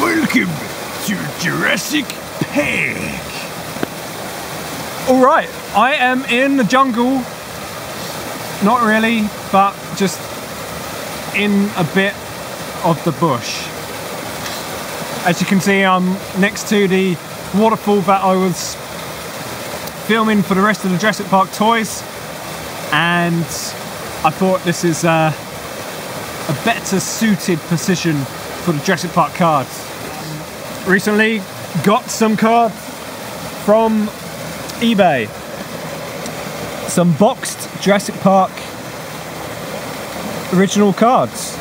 Welcome to Jurassic Park. Alright, I am in the jungle. Not really, but just in a bit of the bush. As you can see, I'm next to the waterfall that I was filming for the rest of the Jurassic Park toys, and I thought this is a better suited position for the Jurassic Park cards. Recently got some cards from eBay. Some boxed Jurassic Park original cards.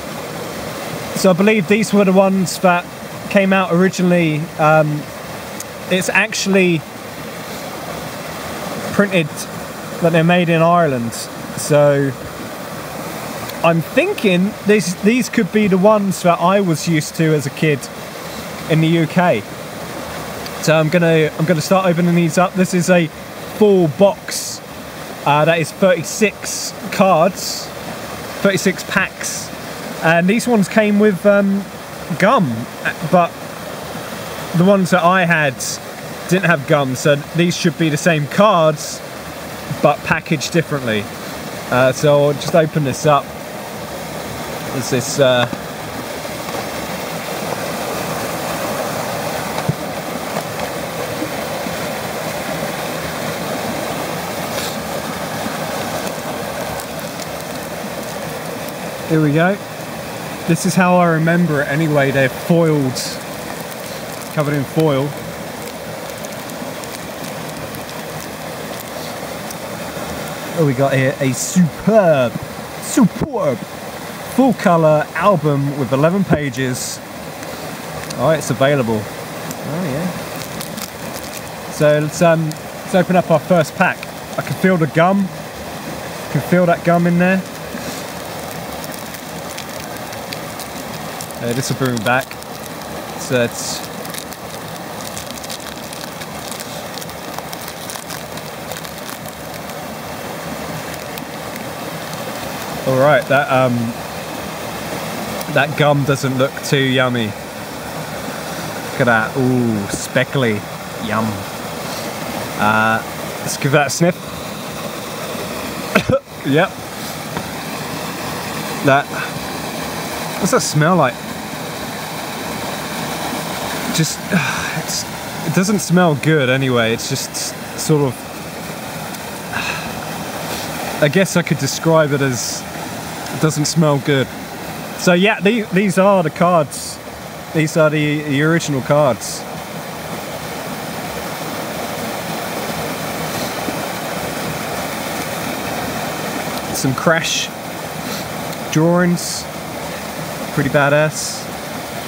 So I believe these were the ones that came out originally. It's actually printed that they're made in Ireland. So I'm thinking these could be the ones that I was used to as a kid in the UK. So I'm gonna start opening these up. This is a full box. That is 36 cards, 36 packs, and these ones came with gum, but the ones that I had didn't have gum, so these should be the same cards but packaged differently. So I'll just open this up. There's this here we go. This is how I remember it anyway. They're foiled, covered in foil. What we got here? A superb full colour album with 11 pages. Oh, it's available. Oh yeah. So let's open up our first pack. I can feel the gum. I can feel that gum in there. This will bring me back. So it's all right. That gum doesn't look too yummy. Look at that. Ooh, speckly. Yum. Let's give that a sniff. Yep. What's that smell like? Just, it doesn't smell good anyway. It's just sort of, I guess I could describe it as, it doesn't smell good. So yeah, these are the cards. These are the original cards. Some Crash drawings, pretty badass.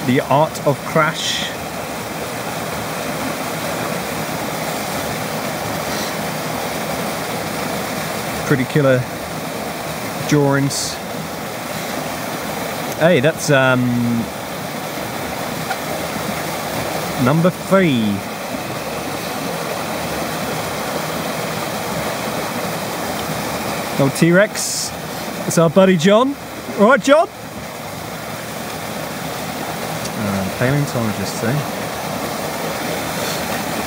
The Art of Crash. Pretty killer drawings. Hey, that's number 3. Old T-Rex. It's our buddy John. All right, John? Paleontologist, eh?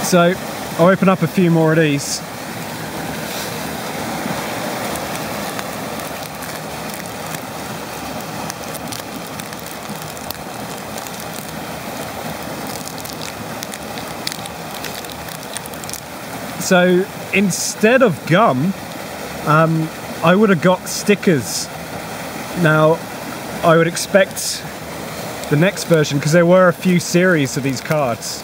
So, I'll open up a few more of these. So instead of gum, I would have got stickers. Now, I would expect the next version, because there were a few series of these cards.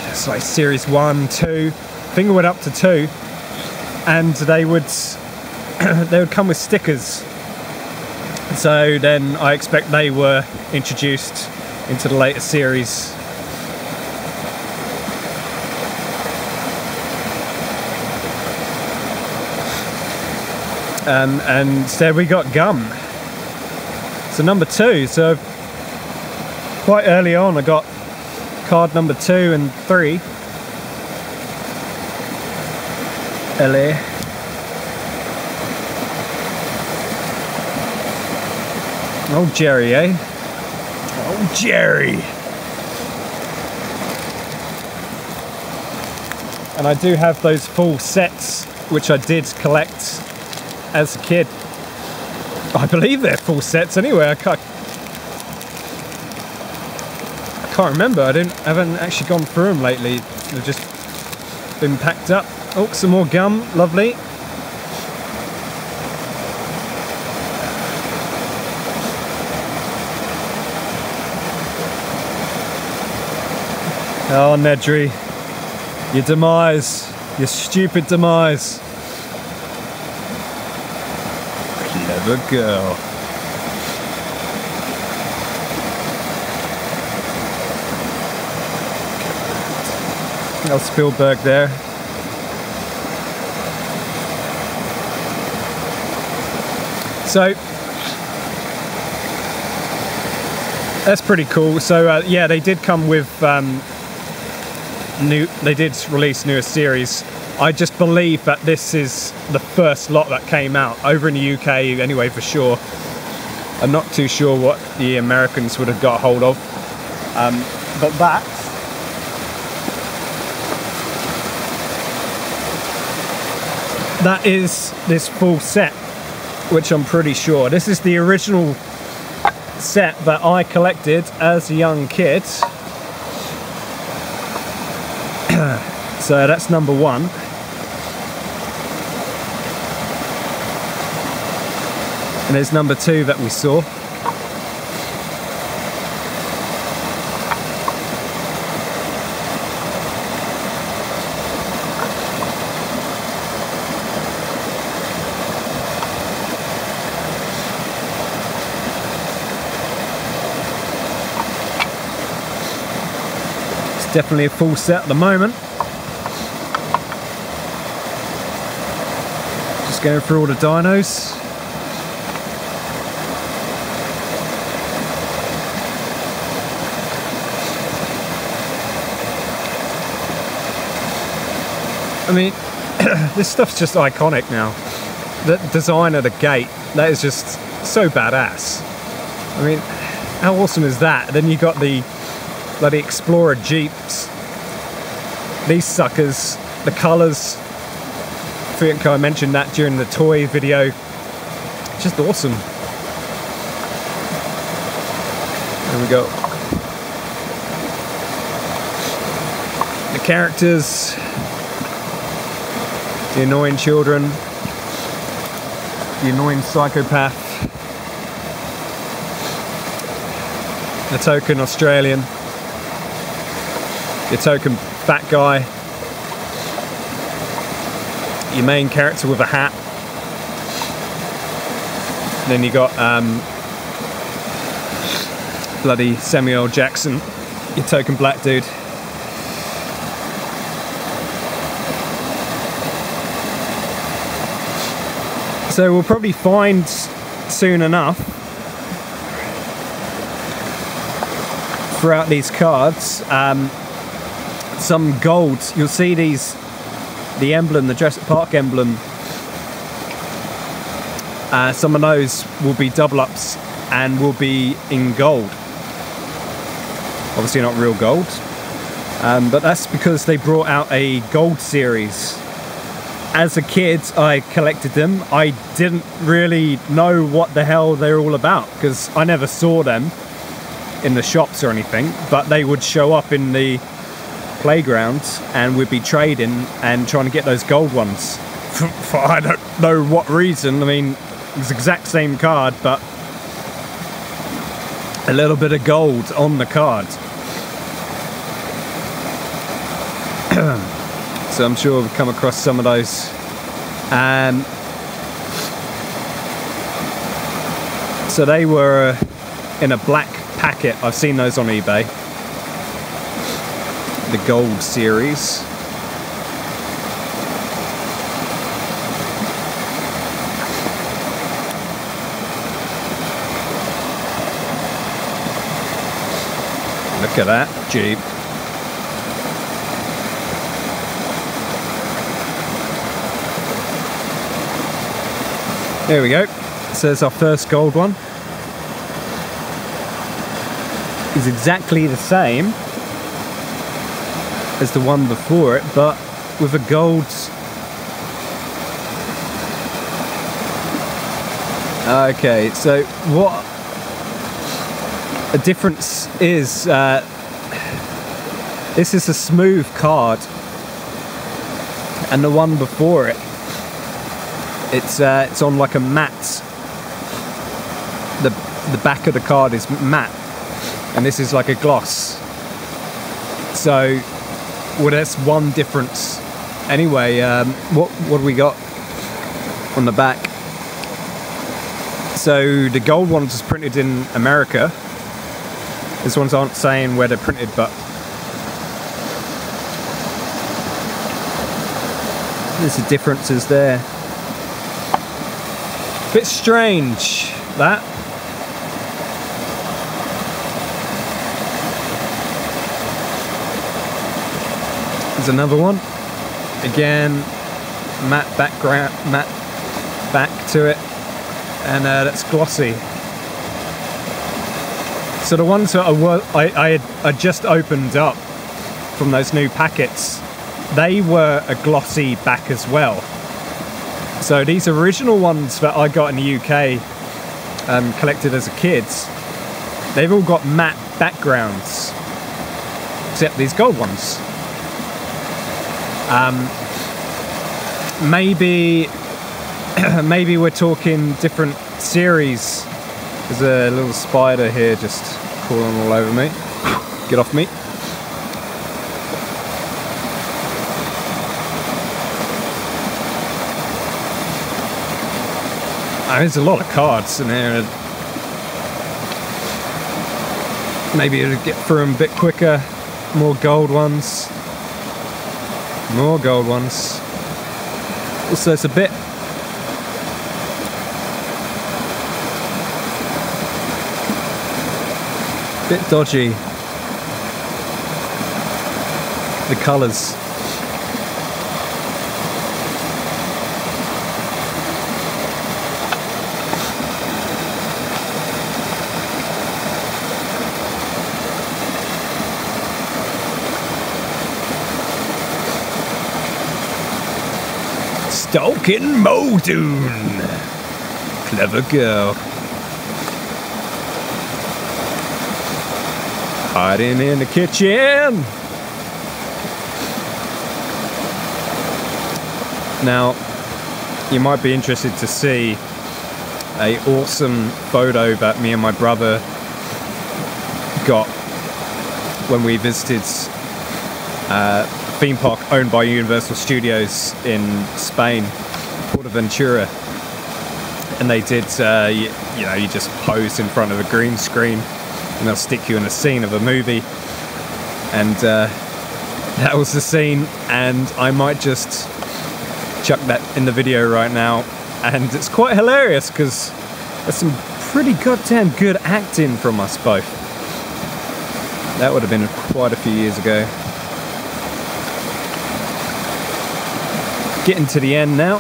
It's like series 1, 2, I think it went up to 2, and they would come with stickers. So then I expect they were introduced into the later series. And instead we got gum. So number 2, so quite early on I got card number 2 and 3. LA. Oh, Jerry, eh? Oh, Jerry. And I do have those full sets, which I did collect as a kid. I believe they're full sets anyway. I can't remember. I haven't actually gone through them lately. They've just been packed up. Oh, some more gum. Lovely. Oh, Nedry. Your demise. Your stupid demise. Clever girl. Oh, Spielberg there. So that's pretty cool. So yeah, they did come with they did release newer series. I just believe that this is the first lot that came out over in the UK anyway, for sure. I'm not too sure what the Americans would have got hold of, but that is this full set, which I'm pretty sure this is the original set that I collected as a young kid. So that's number one. And there's number two that we saw. It's definitely a full set at the moment. Just going through all the dinos. I mean, this stuff's just iconic now. The design of the gate, that is just so badass. I mean, how awesome is that? Then you got the bloody Explorer Jeeps. These suckers, the colours. I think I mentioned that during the toy video. Just awesome. There we go. The characters. The annoying children, the annoying psychopath, the token Australian, the token fat guy, your main character with a hat, and then you got bloody Samuel Jackson, your token black dude. So we'll probably find soon enough throughout these cards some gold. You'll see these, the emblem, the Jurassic Park emblem. Some of those will be double ups and will be in gold. Obviously not real gold, but that's because they brought out a gold series. As a kid, I collected them. I didn't really know what the hell they're all about because I never saw them in the shops or anything, but they would show up in the playgrounds and we'd be trading and trying to get those gold ones. For I don't know what reason. I mean, it's the exact same card, but a little bit of gold on the card. So I'm sure we've come across some of those. So they were in a black packet. I've seen those on eBay. The gold series. Look at that Jeep. There we go. So there's our first gold one. is exactly the same as the one before it, but with a gold. Okay, so what a difference is, this is a smooth card, and the one before it, it's on like a matte. The back of the card is matte, and this is like a gloss. So, well, that's one difference. Anyway, what do we got on the back? So the gold ones is printed in America. These ones aren't saying where they're printed, but there's the differences there. Bit strange, that. There's another one. Again, matte background, matte back to it, and that's glossy. So the ones that I just opened up from those new packets, they were a glossy back as well. So these original ones that I got in the UK, collected as a kid, they've all got matte backgrounds, except these gold ones. Maybe we're talking different series. There's a little spider here just crawling all over me. Get off me. There's a lot of cards in here. Maybe it'll get through them a bit quicker. More gold ones. More gold ones. Also, it's a bit dodgy, the colours. Stalking Muldoon. Clever girl. Hiding in the kitchen. Now, you might be interested to see a awesome photo that me and my brother got when we visited a theme park owned by Universal Studios in Spain, Ventura. And they did, you know, you just pose in front of a green screen and they'll stick you in a scene of a movie. And that was the scene, and I might just chuck that in the video right now. And it's quite hilarious because there's some pretty goddamn good acting from us both. That would have been quite a few years ago. Getting to the end now.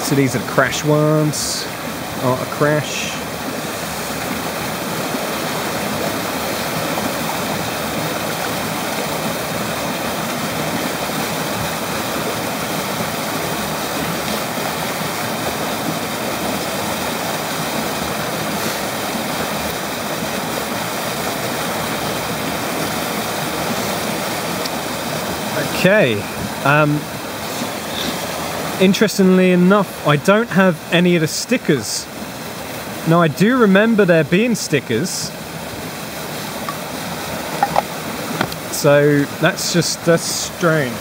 So these are the crash ones. Art of Crash. Okay. Interestingly enough, I don't have any of the stickers. Now, I do remember there being stickers. So that's strange.